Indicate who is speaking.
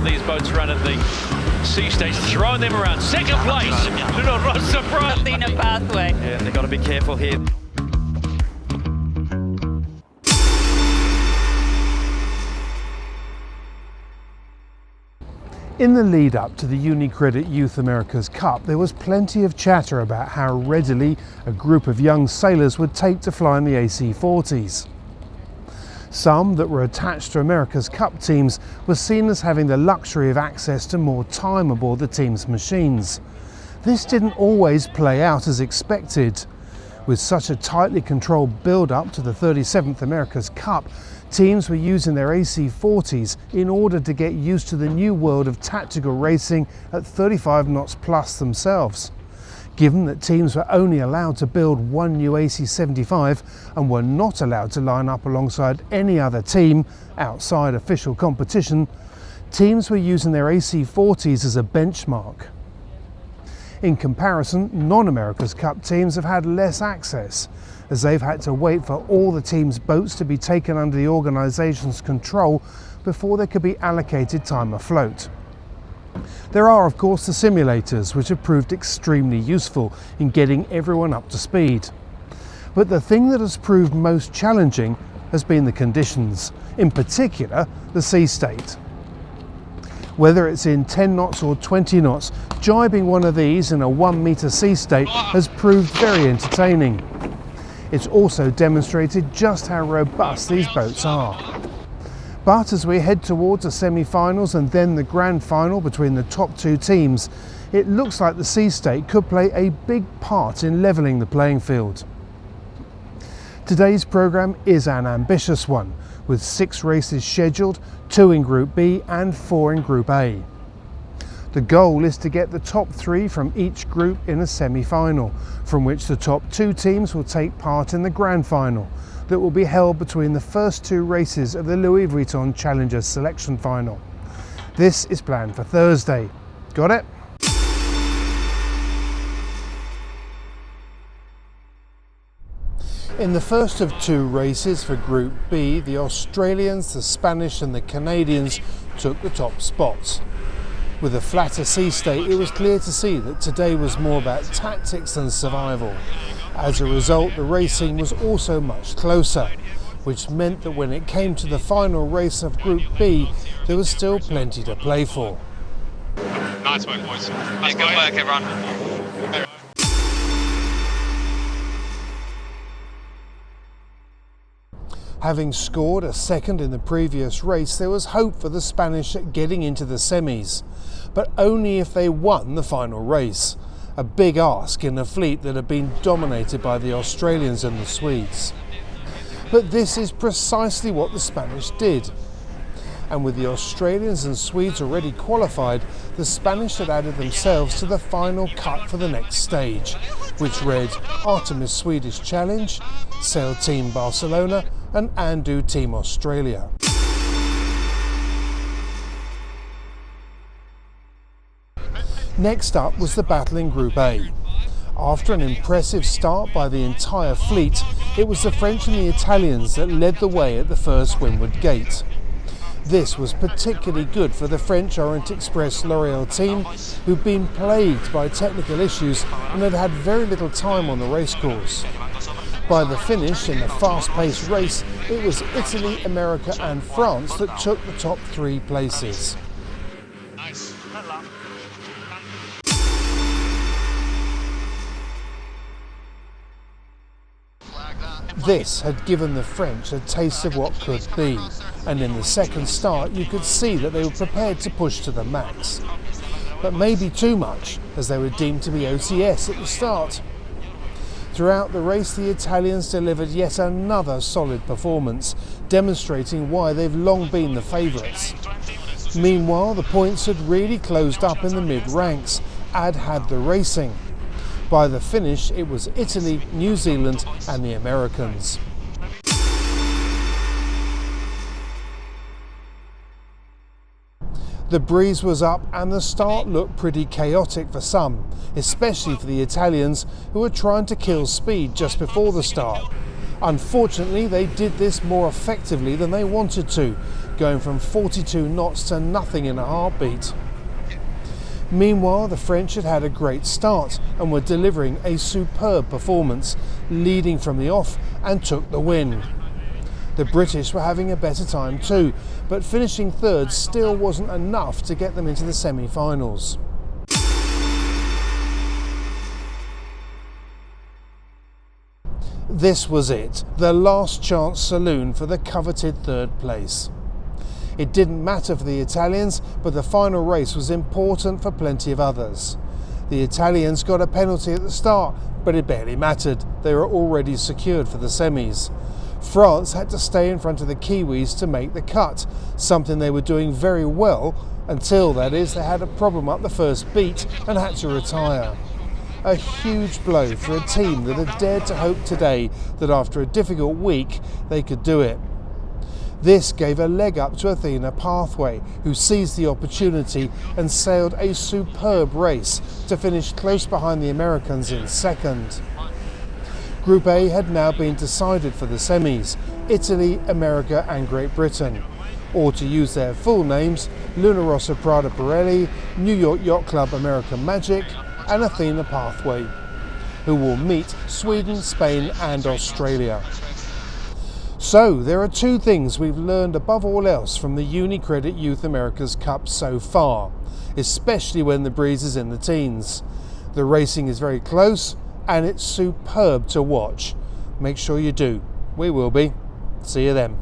Speaker 1: on these boats around at the sea stage, throwing them around. Second place, no surprise.
Speaker 2: Athena pathway.
Speaker 1: Yeah, they've got to be careful here.
Speaker 3: In the lead up to the Unicredit Youth Americas Cup, there was plenty of chatter about how readily a group of young sailors would take to flying the AC-40s. Some that were attached to America's Cup teams were seen as having the luxury of access to more time aboard the team's machines. This didn't always play out as expected. With such a tightly controlled build-up to the 37th America's Cup, teams were using their AC-40s in order to get used to the new world of tactical racing at 35 knots plus themselves. Given that teams were only allowed to build one new AC-75 and were not allowed to line up alongside any other team outside official competition, teams were using their AC-40s as a benchmark. In comparison, non-America's Cup teams have had less access, as they've had to wait for all the team's boats to be taken under the organisation's control before they could be allocated time afloat. There are of course the simulators, which have proved extremely useful in getting everyone up to speed. But the thing that has proved most challenging has been the conditions, in particular the sea state. Whether it's in 10 knots or 20 knots, jibing one of these in a 1 metre sea state has proved very entertaining. It's also demonstrated just how robust these boats are. But as we head towards the semi-finals and then the grand final between the top two teams, it looks like the sea state could play a big part in levelling the playing field. Today's programme is an ambitious one, with 6 races scheduled, 2 in Group B and 4 in Group A. The goal is to get the top 3 from each group in a semi-final, from which the top 2 teams will take part in the grand final, that will be held between the first 2 races of the Louis Vuitton Challengers Selection Final. This is planned for Thursday. Got it? In the first of 2 races for Group B, the Australians, the Spanish and the Canadians took the top spots. With a flatter sea state, it was clear to see that today was more about tactics than survival. As a result, the racing was also much closer, which meant that when it came to the final race of Group B, there was still plenty to play for.
Speaker 4: Nice work, boys. Nice good work, everyone.
Speaker 3: Having scored a second in the previous race, there was hope for the Spanish at getting into the semis, but only if they won the final race. A big ask in a fleet that had been dominated by the Australians and the Swedes. But this is precisely what the Spanish did. And with the Australians and Swedes already qualified, the Spanish had added themselves to the final cut for the next stage, which read Artemis Swedish Challenge, Sail Team Barcelona and Andu Team Australia. Next up was the battle in Group A. After an impressive start by the entire fleet, it was the French and the Italians that led the way at the first windward gate. This was particularly good for the French Orient Express L'Oréal team, who'd been plagued by technical issues and had had very little time on the racecourse. By the finish in the fast-paced race, it was Italy, America and France that took the top 3 places. This had given the French a taste of what could be, and in the second start you could see that they were prepared to push to the max. But maybe too much, as they were deemed to be OCS at the start. Throughout the race, the Italians delivered yet another solid performance, demonstrating why they've long been the favourites. Meanwhile, the points had really closed up in the mid-ranks. Ad had the racing. By the finish, it was Italy, New Zealand and the Americans. The breeze was up and the start looked pretty chaotic for some, especially for the Italians, who were trying to kill speed just before the start. Unfortunately, they did this more effectively than they wanted to, going from 42 knots to nothing in a heartbeat. Meanwhile, the French had had a great start and were delivering a superb performance, leading from the off and took the win. The British were having a better time too, but finishing third still wasn't enough to get them into the semi-finals. This was it, the last chance saloon for the coveted third place. It didn't matter for the Italians, but the final race was important for plenty of others. The Italians got a penalty at the start, but it barely mattered. They were already secured for the semis. France had to stay in front of the Kiwis to make the cut, something they were doing very well until, that is, they had a problem up the first beat and had to retire. A huge blow for a team that had dared to hope today that after a difficult week they could do it. This gave a leg up to Athena Pathway, who seized the opportunity and sailed a superb race to finish close behind the Americans in second. Group A had now been decided for the semis: Italy, America and Great Britain. Or to use their full names, Luna Rossa Prada Pirelli, New York Yacht Club American Magic and Athena Pathway, who will meet Sweden, Spain and Australia. So there are two things we've learned above all else from the Unicredit Youth Americas Cup so far, especially when the breeze is in the teens. The racing is very close and it's superb to watch. Make sure you do. We will be. See you then.